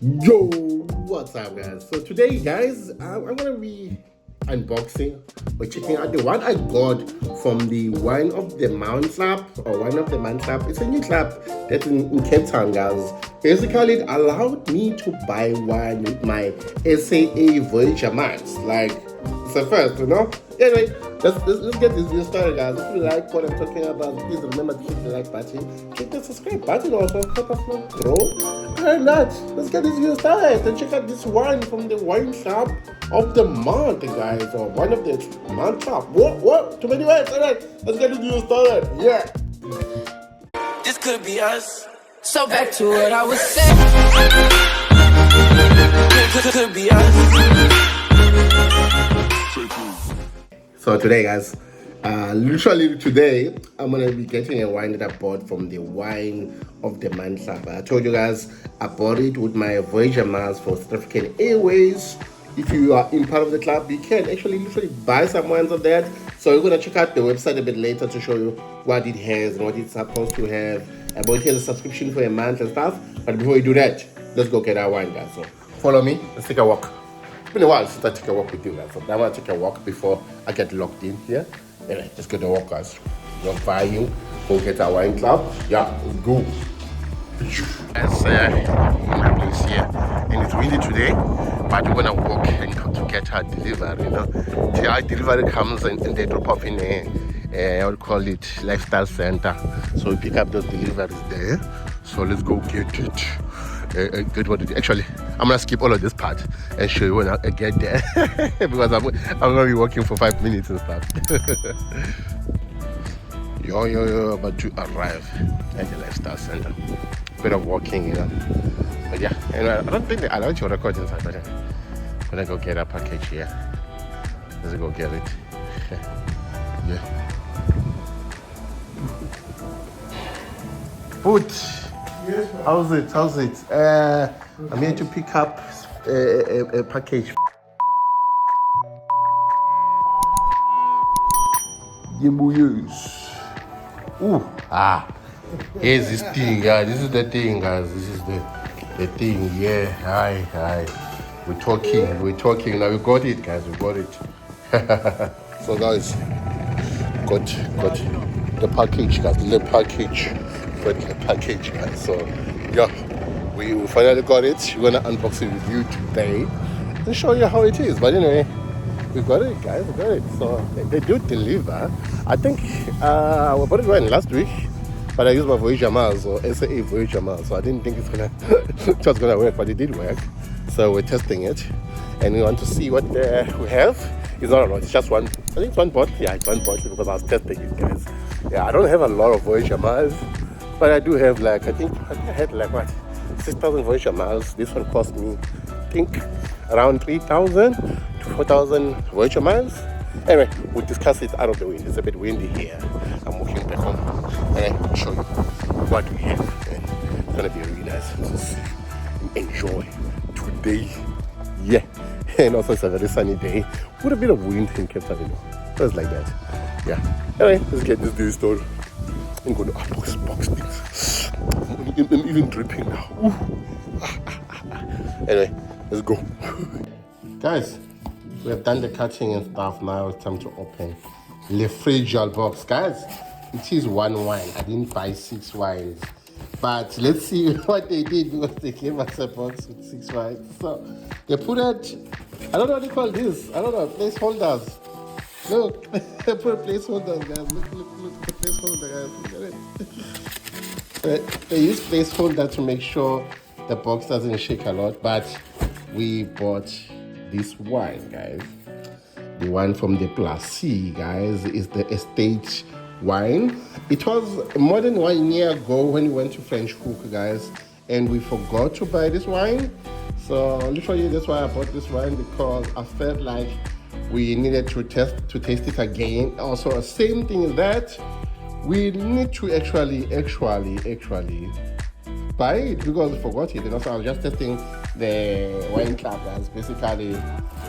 Yo, what's up, guys? So today, guys, I'm gonna be unboxing or checking out the one I got from the Wine of the Month Club or Wine of the Month Club. It's a new club that's in Cape Town, guys. Basically, it allowed me to buy wine with my SAA Voyager Miles. Like, it's a first, you know? Anyway, let's get this video started, guys. If you like what I'm talking about, please remember to hit the like button, click the subscribe button also, help us not grow. And let's get this video started and check out this wine from the Wine Shop of the Month, guys, or Wine of the Month Shop. What? Too many words. All right, let's get this video started. Yeah. This could be us. So back to what I was saying. Could be us. So today, guys, literally today, I'm gonna be getting a wine that I bought from the Wine of the Month Club. I told you guys I bought it with my Voyager Miles for South African Airways. If you are in part of the club, you can actually literally buy some wines of that. So we're gonna check out the website a bit later to show you what it has and what it's supposed to have. I bought here a subscription for a month and stuff. But before we do that, let's go get our wine, guys. So follow me. Let's take a walk. It's been a while since I took a walk with you guys, so I want to take a walk before I get locked in here. Anyway, let's get a walk, guys. We're buying, go get our wine club. Yeah, let's go. That's my place here, and it's windy today, but we're gonna walk and to get our delivery. You know, our delivery comes and they drop off in I would call it lifestyle center. So we pick up those deliveries there. So let's go get it. Get what it is. Actually, I'm gonna skip all of this part and show you when I get there because I'm gonna be walking for 5 minutes and stuff. yo, about to arrive at the lifestyle center. Bit of walking, you know. But yeah, anyway, I don't think they allow you to record inside, but I'm gonna go get a package here. Let's go get it. Yeah. Food. Yes, how's it? I'm here to pick up a package. Ooh, here's this thing, guys. This is the thing, guys. This is the thing. Yeah, hi. We're talking. Now we got it, guys. We got it. So, guys, got the package, guys. The package, guys. So, yeah, we finally got it. We're gonna unbox it with you today and show you how it is. But anyway, we got it, guys. We got it. So they do deliver. I think I bought it last week, but I used my Voyager Miles or SAA Voyager Miles, so I didn't think it was gonna work, but it did work. So we're testing it, and we want to see what we have. It's not a lot. It's just one. I think it's one bottle. Yeah, it's one bottle because I was testing it, guys. Yeah, I don't have a lot of Voyager Miles, but I do have I think I had 6,000 Voyager Miles. This one cost me, I think, around 3,000 to 4,000 Voyager Miles. Anyway, we'll discuss it out of the wind. It's a bit windy here. I'm walking back home, and I'll show you what we have. And it's gonna be really nice to see and enjoy today. Yeah, and also it's a very sunny day with a bit of wind in Cape Town, you know. Just like that. Yeah. Anyway, let's get this day started. I'm going to box things. I'm even dripping now. Anyway, let's go. Guys, we have done the cutting and stuff. Now it's time to open the fragile box. Guys, it is one wine. I didn't buy 6 wines. But let's see what they did because they gave us a box with 6 wines. So they put it, I don't know what they call this. I don't know, placeholders. Look, they put placeholders, guys. Look at the placeholder, guys. Look at it. They use placeholder to make sure the box doesn't shake a lot. But we bought this wine, guys. The one from the Plus C, guys, is the estate wine. It was more than 1 year ago when we went to French Cook, guys, and we forgot to buy this wine. So literally that's why I bought this wine, because I felt like we needed to taste it again. Also, same thing is that we need to actually buy it because we forgot it. And also I was just testing the wine club, guys. Basically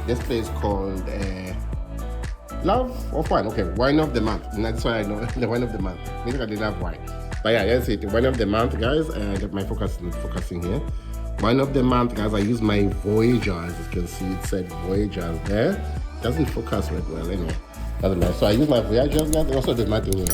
this place called Love of Wine. Okay, Wine of the Month. And that's why I know the Wine of the Month. Basically love wine. But yeah, that's it. Wine of the Month, guys. My focusing here. Wine of the month, guys. I use my Voyager. As you can see, it said Voyager there. Doesn't focus very well anyway. Doesn't matter. So I use my Voyager, guys. And also there's nothing here.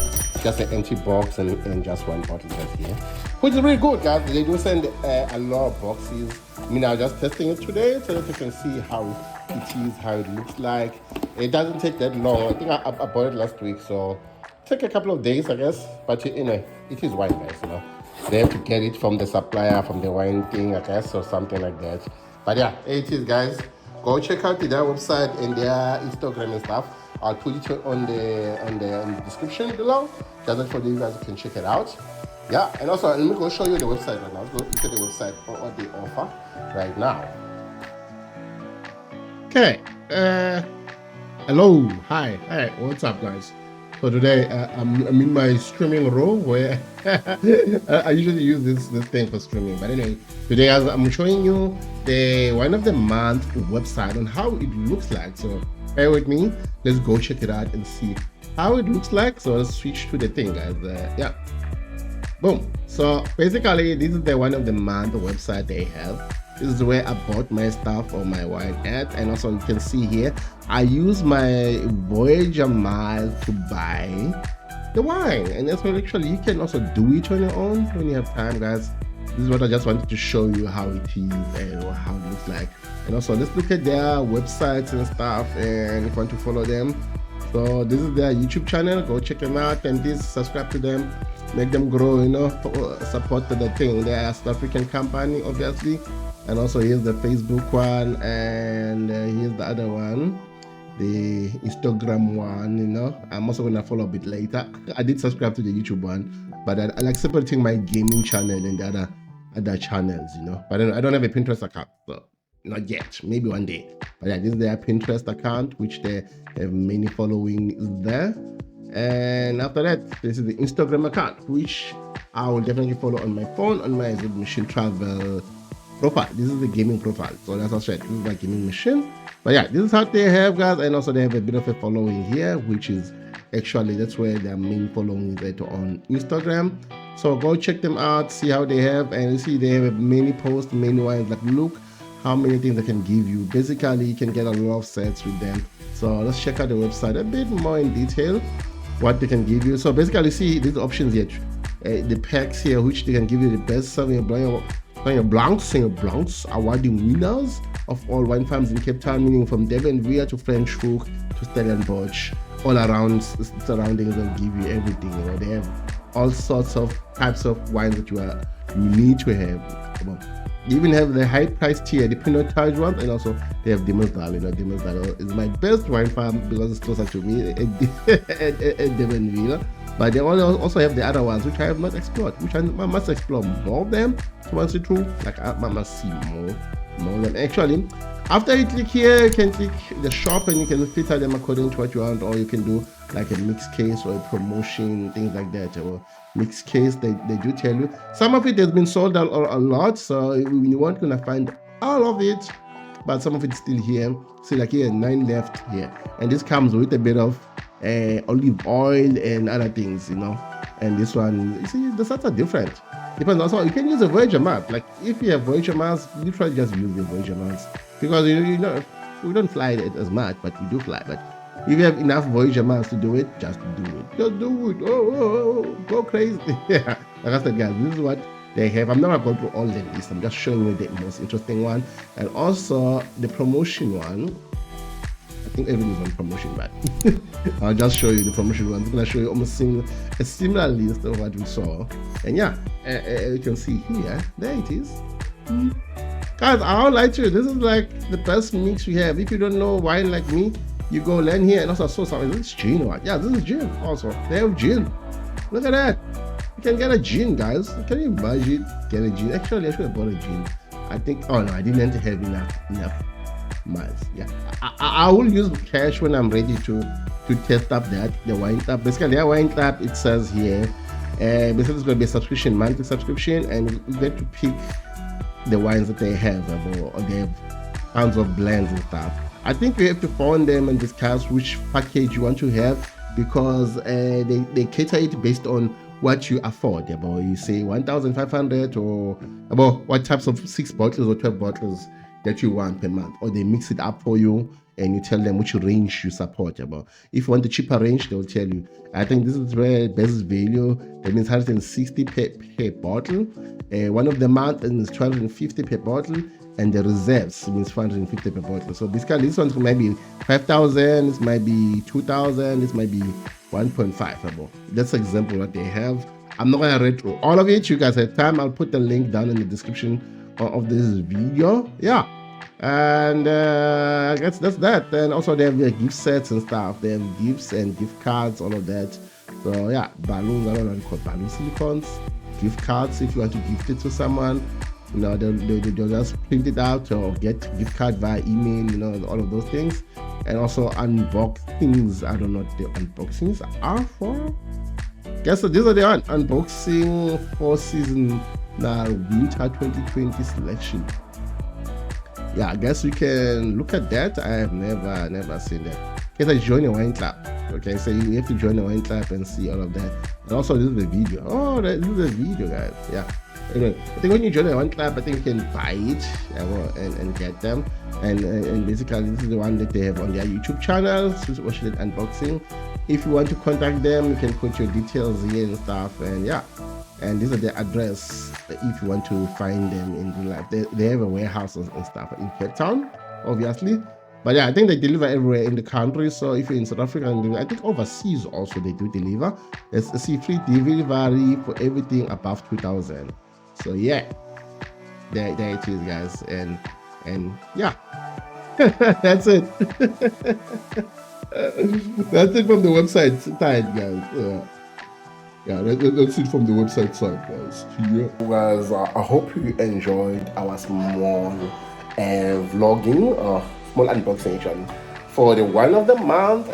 Just an empty box and just one bottle just here. Which is really good, guys. They do send a lot of boxes. I mean, I'm just testing it today so that you can see how it is, how it looks like. It doesn't take that long. I think I bought it last week, so take a couple of days, I guess. But you know, it is wine, guys. You know, they have to get it from the supplier, from the wine thing, I guess, or something like that. But yeah, it is, guys. Go check out their website and their Instagram and stuff. I'll put it on the description below. Just for you guys can check it out. Yeah, and also let me go show you the website right now. Let's go look at the website for what they offer right now. Okay. Hello. Hi. What's up, guys? So today I'm in my streaming room where I usually use this thing for streaming. But anyway, today I'm showing you the wine of the month website and how it looks like. So bear with me. Let's go check it out and see how it looks like. So let's switch to the thing, guys. Yeah. Boom. So basically, this is the wine of the month website they have. This is where I bought my stuff or my wine at, and also you can see here I use my Voyager Miles to buy the wine, and that's what actually you can also do it on your own when you have time, guys. This is what I just wanted to show you how it is and how it looks like. And also let's look at their websites and stuff, and if you want to follow them, so this is their YouTube channel. Go check them out and please subscribe to them. Make them grow, you know, support the thing. They are a South African company, obviously. And also here's the Facebook one, and here's the other one, the Instagram one, you know. I'm also gonna follow a bit later. I did subscribe to the YouTube one, but I like separating my gaming channel and the other channels, you know. But I don't have a Pinterest account, so not yet, maybe one day. But yeah, this is their Pinterest account, which they have many following there. And after that, this is the Instagram account, which I will definitely follow on my phone, on my ZuluMachine travel profile. This is the gaming profile, so that's what I said. This is my gaming machine. But yeah, this is how they have, guys. And also they have a bit of a following here, which is actually that's where their main following is at on Instagram. So go check them out, see how they have, and you see they have many posts, many wines. Like look how many things they can give you. Basically, you can get a lot of sets with them. So let's check out the website a bit more in detail, what they can give you. So basically, see these options here, the packs here, which they can give you the best Sauvignon Blancs awarding winners of all wine farms in Cape Town, meaning from Devonville to French Hoek to Stellenbosch, all around surroundings. They'll give you everything. You know, they have all sorts of types of wines that you need to have. Come on. They even have the high priced tier, the Pinotage ones, and also they have Dimmersdal. You know, Dimmersdal is my best wine farm because it's closer to me at Devonville. But they also have the other ones which I have not explored, which I must explore more of them to want to do. Like I must see more of them. Actually, after you click here, you can click the shop and you can filter them according to what you want, or you can do like a mixed case or a promotion, things like that. Or mixed case, they do tell you. Some of it has been sold out a lot, so you weren't gonna find all of it, but some of it's still here. See, like here, 9 left here, and this comes with a bit of olive oil and other things, you know. And this one, you see, the sets are different. Depends also, you can use a Voyager map. Like if you have Voyager Miles, literally just use the Voyager Miles, because you know we don't fly it as much, but we do fly. But if you have enough Voyager Miles to do it, just do it. Just do it. Oh, go crazy. Yeah, like I said, guys, this is what they have. I'm not going to go through all the list. I'm just showing you the most interesting one, and also the promotion one. I think everything is on promotion, but I'll just show you the promotion one. I'm going to show you almost a similar list of what we saw. And yeah, you can see here, there it is. Guys, I won't lie to you, this is like the best mix we have. If you don't know wine like me, you go learn here. And also I saw something, this is gin, what? Yeah, this is gin also. They have gin. Look at that. You can get a gin, guys. Can you imagine? Get a gin. Actually, I should have bought a gin. I think, oh no, I didn't have enough miles. Yeah, I will use cash when I'm ready to test up the wine tab. Basically, their wine tab, it says here, basically it's going to be a subscription, monthly subscription, and you get to pick the wines that they have, or they have tons of blends and stuff. I think you have to phone them and discuss which package you want to have, because they cater it based on what you afford. About you say 1,500 or about what types of 6 bottles or 12 bottles that you want per month, or they mix it up for you and you tell them which range you support. About if you want the cheaper range, they'll tell you. I think this is where best value, that means 160 per bottle. One of the mountains is 250 per bottle, and the reserves means 450 per bottle. So basically this one might be 5,000, this might be 2,000, this might be 1.5. That's an example what they have. I'm not gonna read through all of it. You guys have time. I'll put the link down in the description of this video. Yeah, and I guess that's that. And also they have their gift sets and stuff. They have gifts and gift cards, all of that. So yeah, balloons, I don't know what they call balloon silicons, gift cards if you want to gift it to someone. You know, they'll just print it out or get gift card via email, you know, all of those things. And also unboxings. I don't know what the unboxings are for. Guess these are the unboxing for season winter 2020 selection. Yeah, I guess we can look at that. I have never seen that. Guess I join a wine club. Okay, so you have to join a wine club and see all of that. And also this is the video. Oh, this is the video, guys. Yeah. Anyway, I think when you join a wine club, I think you can buy it and get them. And basically this is the one that they have on their YouTube channel. So watch that unboxing. If you want to contact them, you can put your details here and stuff. And yeah, and these are the address if you want to find them in real life. They have a warehouse and stuff in Cape Town, obviously. But yeah, I think they deliver everywhere in the country. So if you're in South Africa, I think overseas also they do deliver. There's a free delivery for everything above 2,000. So yeah, there it is, guys. And yeah, that's it. That's it from the website side, guys. Yeah, that's it from the website side, guys. Yeah. Guys, I hope you enjoyed our small vlogging, small unboxing actually, for the one of the month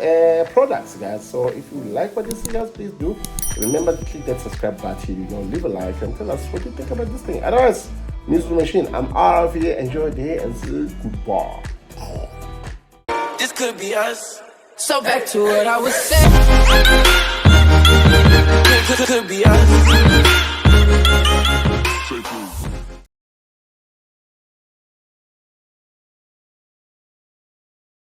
products, guys. So if you like what you see, guys, please do remember to click that subscribe button, you know, leave a like and tell us what you think about this thing. Otherwise, ZuluMachine, I'm out of here. Enjoy the day and say goodbye. This could be us. So back to what I was saying. Could be us.